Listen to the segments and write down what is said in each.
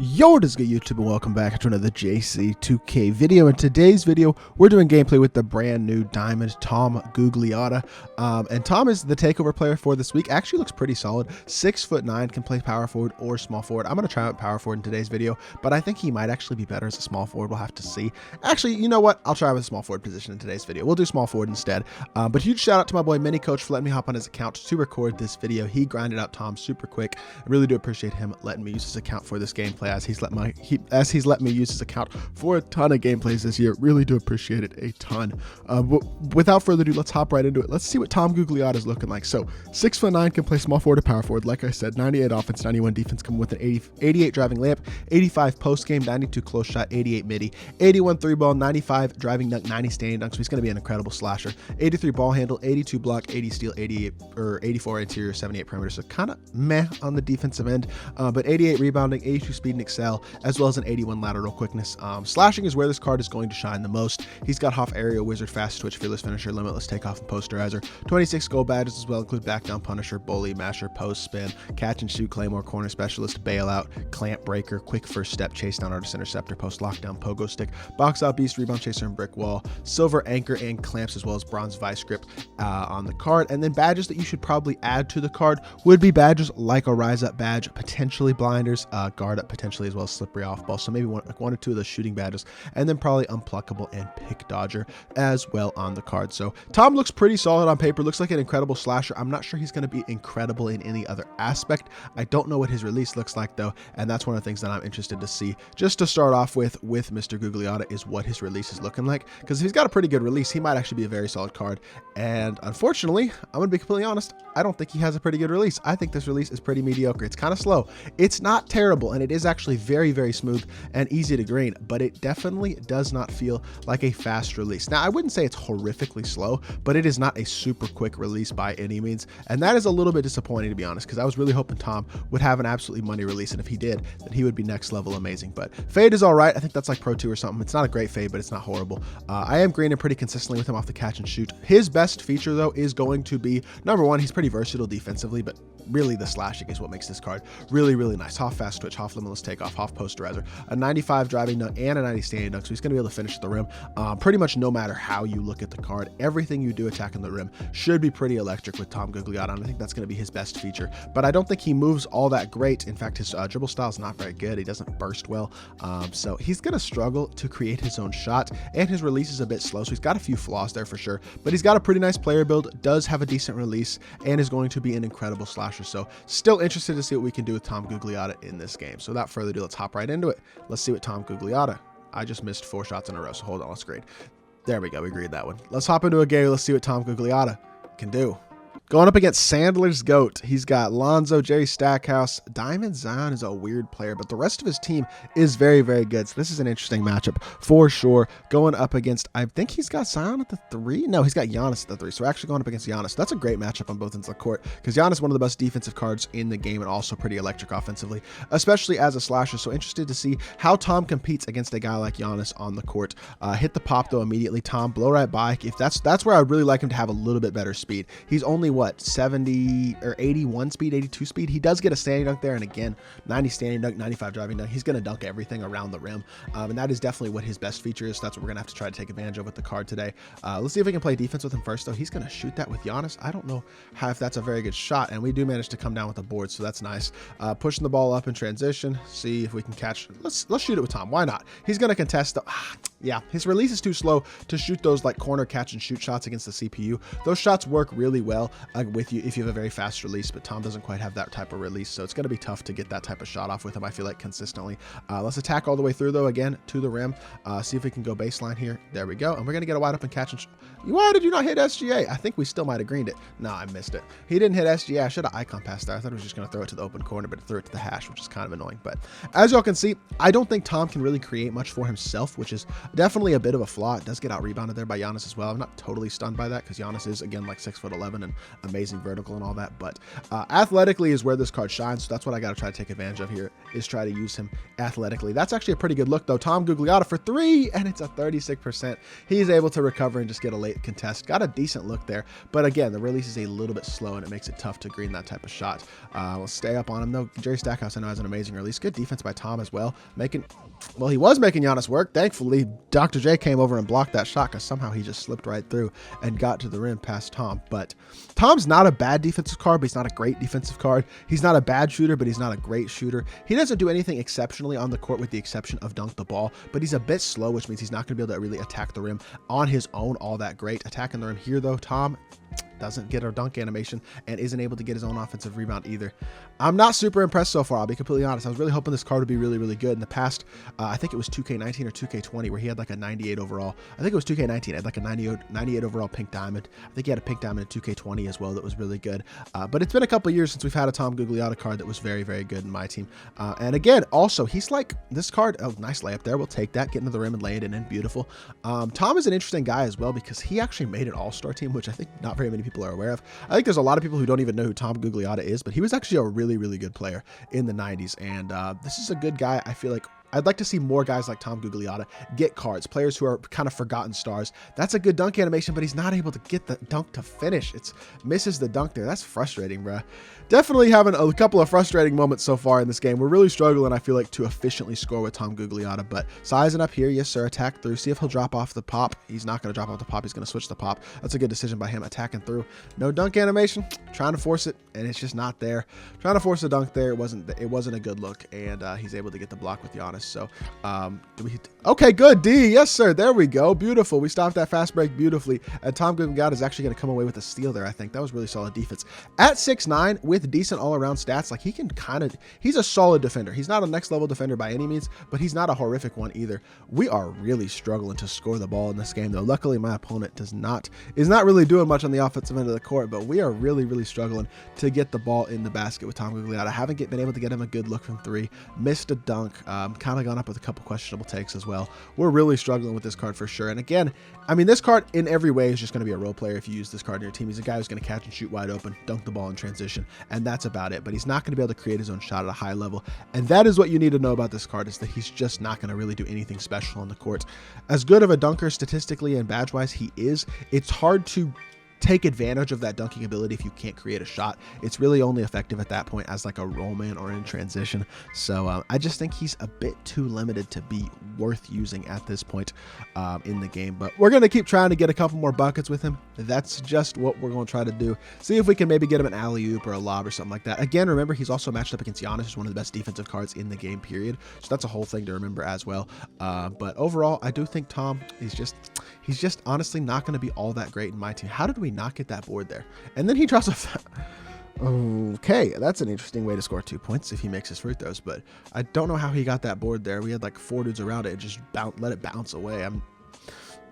Yo, what is good, YouTube, and welcome back to another JC2K video. In today's video, we're doing gameplay with the brand new Diamond Tom GUGLIOTTA. And Tom is the takeover player for this week. Actually looks pretty solid. 6'9", can play power forward or small forward. I'm going to try out power forward in today's video, but I think he might actually be better as a small forward. We'll have to see. Actually, you know what? I'll try with a small forward position in today's video. We'll do small forward instead. But huge shout out to my boy Mini Coach for letting me hop on his account to record this video. He grinded out Tom super quick. I really do appreciate him letting me use his account for this gameplay, as he's let me use his account for a ton of gameplays this year. Really do appreciate it a ton. Without further ado, let's hop right into it. Let's see what Tom GUGLIOTTA is looking like. So 6'9", can play small forward or power forward. Like I said, 98 offense, 91 defense, coming with an 88 driving layup, 85 post game, 92 close shot, 88 midi, 81 three ball, 95 driving dunk, 90 standing dunk. So he's going to be an incredible slasher. 83 ball handle, 82 block, 80 steal, 84 interior, 78 perimeter. So kind of meh on the defensive end, but 88 rebounding, 82 speed and excel, as well as an 81 lateral quickness. Slashing is where this card is going to shine the most. He's got Hoff, Aerial, Wizard, Fast Twitch, Fearless Finisher, Limitless Takeoff, and Posterizer. 26 gold badges as well, include Back Down Punisher, Bully, Masher, Post Spin, Catch and Shoot, Claymore, Corner Specialist, Bailout, Clamp Breaker, Quick First Step, Chase Down Artist, Interceptor, Post Lockdown, Pogo Stick, Box Out Beast, Rebound Chaser, and Brick Wall, Silver Anchor and Clamps, as well as Bronze Vice Grip on the card. And then badges that you should probably add to the card would be badges like a Rise Up badge, potentially Blinders, Guard Up potentially, as well as Slippery Off Ball. So maybe one or two of those shooting badges, and then probably Unpluckable and Pick Dodger as well on the card. So Tom looks pretty solid on paper, looks like an incredible slasher. I'm not sure he's going to be incredible in any other aspect. I don't know what his release looks like though, and that's one of the things that I'm interested to see. Just to start off with Mr. GUGLIOTTA is what his release is looking like, because if he's got a pretty good release, he might actually be a very solid card. And unfortunately, I'm going to be completely honest, I don't think he has a pretty good release. I think this release is pretty mediocre. It's kind of slow. It's not terrible, and it is actually very, very smooth and easy to green, but it definitely does not feel like a fast release. Now, I wouldn't say it's horrifically slow, but it is not a super quick release by any means, and that is a little bit disappointing, to be honest, because I was really hoping Tom would have an absolutely money release, and if he did, then he would be next level amazing. But fade is all right. I think that's like Pro 2 or something. It's not a great fade, but it's not horrible. I am greening pretty consistently with him off the catch and shoot. His best feature though is going to be, number one, he's pretty versatile defensively, but really the slashing is what makes this card really, really nice. Hoff Fast Twitch, Hoff Limitless Takeoff, Hoff Posterizer, a 95 driving dunk and a 90 standing dunk, so he's going to be able to finish at the rim pretty much no matter how you look at the card. Everything you do attacking the rim should be pretty electric with Tom GUGLIOTTA, and I think that's going to be his best feature. But I don't think he moves all that great. In fact, his dribble style is not very good. He doesn't burst well, so he's going to struggle to create his own shot, and his release is a bit slow, so he's got a few flaws there for sure. But he's got a pretty nice player build, does have a decent release, and is going to be an incredible slasher. So still interested to see what we can do with Tom GUGLIOTTA in this game. So without further ado, let's hop right into it. Let's see what Tom GUGLIOTTA. I just missed 4 shots in a row, so hold on, let's grade. There we go, we agreed that one. Let's hop into a game. Let's see what Tom GUGLIOTTA can do. Going up against Sandler's GOAT, he's got Lonzo, Jerry Stackhouse. Diamond Zion is a weird player, but the rest of his team is very, very good. So this is an interesting matchup for sure. Going up against, I think he's got Zion at the 3. No, he's got Giannis at the 3. So we're actually going up against Giannis. That's a great matchup on both ends of the court, because Giannis is one of the best defensive cards in the game and also pretty electric offensively, especially as a slasher. So interested to see how Tom competes against a guy like Giannis on the court. Hit the pop though immediately. Tom, blow right by. If that's where I would really like him to have a little bit better speed. He's only what, 70 or 81 speed, 82 speed. He does get a standing dunk there, and again, 90 standing dunk, 95 driving dunk. He's going to dunk everything around the rim, and that is definitely what his best feature is. So that's what we're going to have to try to take advantage of with the card today. Let's see if we can play defense with him first though. He's going to shoot that with Giannis. I don't know if that's a very good shot, and we do manage to come down with the board, so that's nice. Pushing the ball up in transition, see if we can catch. Let's shoot it with Tom. Why not? He's going to contest the yeah, his release is too slow to shoot those like corner catch and shoot shots against the CPU. Those shots work really well with you if you have a very fast release, but Tom doesn't quite have that type of release, so it's going to be tough to get that type of shot off with him, I feel like, consistently. Let's attack all the way through though, again to the rim. See if we can go baseline here. There we go, and we're going to get a wide open catch and why did you not hit SGA? I think we still might have greened it. No, I missed it. He didn't hit SGA. I should have icon passed there. I thought he was just going to throw it to the open corner, but it threw it to the hash, which is kind of annoying. But as y'all can see, I don't think Tom can really create much for himself, which is definitely a bit of a flaw. It does get out rebounded there by Giannis as well. I'm not totally stunned by that, because Giannis is, again, like 6'11" and amazing vertical and all that. But athletically is where this card shines, so that's what I got to try to take advantage of here, is try to use him athletically. That's actually a pretty good look, though. Tom GUGLIOTTA for 3, and it's a 36%. He's able to recover and just get a late contest. Got a decent look there, but again, the release is a little bit slow and it makes it tough to green that type of shot. We'll stay up on him though. Jerry Stackhouse I know has an amazing release. Good defense by Tom as well. He was making Giannis work. Thankfully, Dr. J came over and blocked that shot because somehow he just slipped right through and got to the rim past Tom. But Tom's not a bad defensive card, but he's not a great defensive card. He's not a bad shooter, but he's not a great shooter. He doesn't do anything exceptionally on the court with the exception of dunk the ball, but he's a bit slow, which means he's not going to be able to really attack the rim on his own all that great. Attacking the rim here though, Tom doesn't get a dunk animation and isn't able to get his own offensive rebound either. I'm not super impressed so far, I'll be completely honest. I was really hoping this card would be really, really good. In the past, I think it was 2K19 or 2K20 where he had like a 98 overall. I think it was 2K19, had like a 98 overall pink diamond. I think he had a pink diamond in 2K20 as well that was really good. But it's been a couple years since we've had a Tom GUGLIOTTA card that was very, very good in my team. And again, also, he's like this card. Oh, nice layup there. We'll take that, get into the rim and lay it in. Beautiful. Tom is an interesting guy as well because he actually made an all-star team, which I think not very many people are aware of. I think there's a lot of people who don't even know who Tom GUGLIOTTA is, but he was actually a really, really good player in the 90s. And this is a good guy. I feel like I'd like to see more guys like Tom GUGLIOTTA get cards, players who are kind of forgotten stars. That's a good dunk animation, but he's not able to get the dunk to finish. It's misses the dunk there. That's frustrating, bruh. Definitely having a couple of frustrating moments so far in this game. We're really struggling, I feel like, to efficiently score with Tom GUGLIOTTA, but sizing up here, yes sir, attack through, see if he'll drop off the pop. He's not going to drop off the pop, he's going to switch the pop. That's a good decision by him, attacking through. No dunk animation, trying to force it, and it's just not there. Trying to force a dunk there, it wasn't a good look, and he's able to get the block with Giannis. So, okay, good D, yes sir, there we go, beautiful. We stopped that fast break beautifully, and Tom GUGLIOTTA is actually going to come away with a steal there. I think that was really solid defense. At 6'9", with decent all-around stats, like he's a solid defender. He's not a next level defender by any means, but he's not a horrific one either. We are really struggling to score the ball in this game though. Luckily my opponent is not really doing much on the offensive end of the court, but we are really struggling to get the ball in the basket with Tom GUGLIOTTA. I haven't been able to get him a good look from three, missed a dunk, kind of gone up with a couple questionable takes as well. We're really struggling with this card for sure. And again, I mean, this card in every way is just going to be a role player if you use this card in your team. He's a guy who's going to catch and shoot wide open, dunk the ball in transition, and that's about it. But he's not going to be able to create his own shot at a high level. And that is what you need to know about this card, is that he's just not going to really do anything special on the court. As good of a dunker statistically and badge-wise he is, it's hard to take advantage of that dunking ability if you can't create a shot. It's really only effective at that point as like a roll man or in transition. So I just think he's a bit too limited to be worth using at this point in the game. But we're going to keep trying to get a couple more buckets with him. That's just what we're going to try to do. See if we can maybe get him an alley-oop or a lob or something like that. Again, remember, he's also matched up against Giannis, who's one of the best defensive cards in the game, period. So that's a whole thing to remember as well. But overall, I do think Tom, he's just honestly not going to be all that great in my team. How did we not get that board there? And then he drops a okay, that's an interesting way to score 2 points if he makes his free throws, but I don't know how he got that board there. We had like 4 dudes around it, just let it bounce away. I'm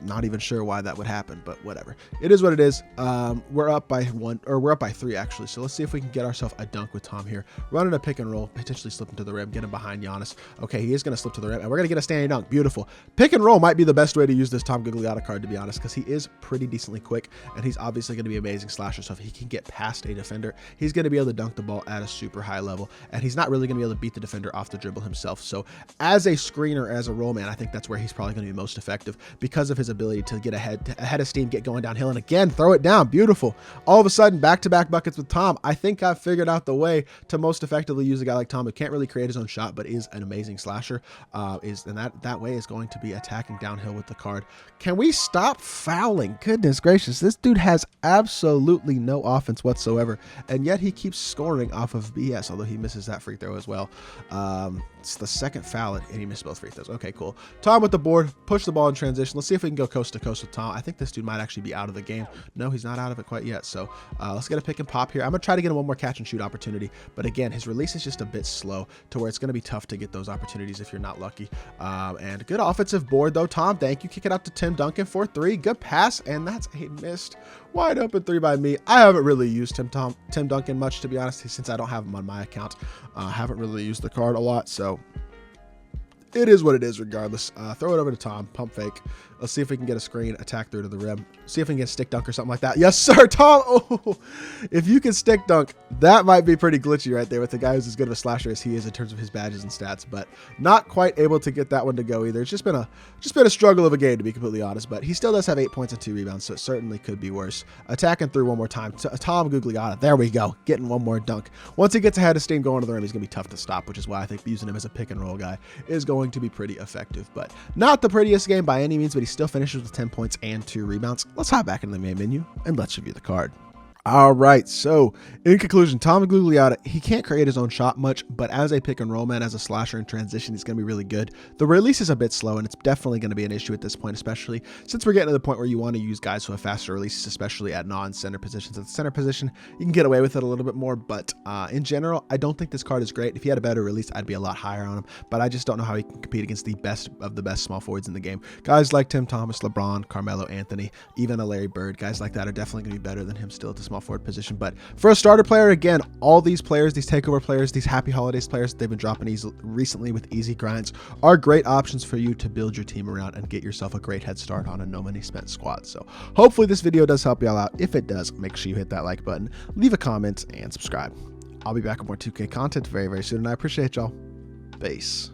not even sure why that would happen, but whatever. It is what it is. We're up by 3 actually. So let's see if we can get ourselves a dunk with Tom here. Running a pick and roll, potentially slip into the rim, get him behind Giannis. Okay, he is going to slip to the rim, and we're going to get a standing dunk. Beautiful. Pick and roll might be the best way to use this Tom GUGLIOTTA card, to be honest, because he is pretty decently quick, and he's obviously going to be an amazing slasher. So if he can get past a defender, he's going to be able to dunk the ball at a super high level, and he's not really going to be able to beat the defender off the dribble himself. So as a screener, as a roll man, I think that's where he's probably going to be most effective because of his ability to get ahead of steam, get going downhill, and again throw it down. Beautiful. All of a sudden, back-to-back buckets with Tom. I think I've figured out the way to most effectively use a guy like Tom who can't really create his own shot but is an amazing slasher. And that way is going to be attacking downhill with the card. Can we stop fouling? Goodness gracious, this dude has absolutely no offense whatsoever, and yet he keeps scoring off of BS, although he misses that free throw as well. It's the second foul, and he missed both free throws. Okay, cool. Tom with the board, push the ball in transition. Let's see if we can go coast to coast with Tom. I think this dude might actually be out of the game. No, he's not out of it quite yet. So let's get a pick and pop here. I'm going to try to get him one more catch and shoot opportunity. But again, his release is just a bit slow to where it's going to be tough to get those opportunities if you're not lucky. And good offensive board though, Tom. Thank you. Kick it out to Tim Duncan for 3. Good pass. And that's a missed wide open 3 by me. I haven't really used Tim Duncan much, to be honest, since I don't have him on my account. I haven't really used the card a lot. So it is what it is regardless. Throw it over to Tom. Pump fake. Let's see if we can get a screen, attack through to the rim. See if we can get a stick dunk or something like that. Yes, sir, Tom. Oh, if you can stick dunk, that might be pretty glitchy right there with the guy who's as good of a slasher as he is in terms of his badges and stats, but not quite able to get that one to go either. It's just been a struggle of a game, to be completely honest, but he still does have 8 points and 2 rebounds, so it certainly could be worse. Attacking through one more time. Tom GUGLIOTTA. There we go. Getting one more dunk. Once he gets ahead of steam going to the rim, he's going to be tough to stop, which is why I think using him as a pick and roll guy is going to be pretty effective, but not the prettiest game by any means, but he still finishes with 10 points and 2 rebounds. Let's hop back into the main menu and let's review the card. All right, so in conclusion, Tom GUGLIOTTA, he can't create his own shot much, but as a pick and roll man, as a slasher in transition, he's going to be really good. The release is a bit slow, and it's definitely going to be an issue at this point, especially since we're getting to the point where you want to use guys who have faster releases, especially at non-center positions. At the center position, you can get away with it a little bit more, but in general, I don't think this card is great. If he had a better release, I'd be a lot higher on him, but I just don't know how he can compete against the best of the best small forwards in the game. Guys like Tim Thomas, LeBron, Carmelo Anthony, even a Larry Bird, guys like that are definitely going to be better than him still at the small forward position, but for a starter player, again, all these players, these takeover players, these happy holidays players they've been dropping recently with easy grinds are great options for you to build your team around and get yourself a great head start on a no money spent squad. So hopefully this video does help y'all out. If it does, make sure you hit that like button, leave a comment, and subscribe. I'll be back with more 2K content very, very soon, and I appreciate y'all. Peace.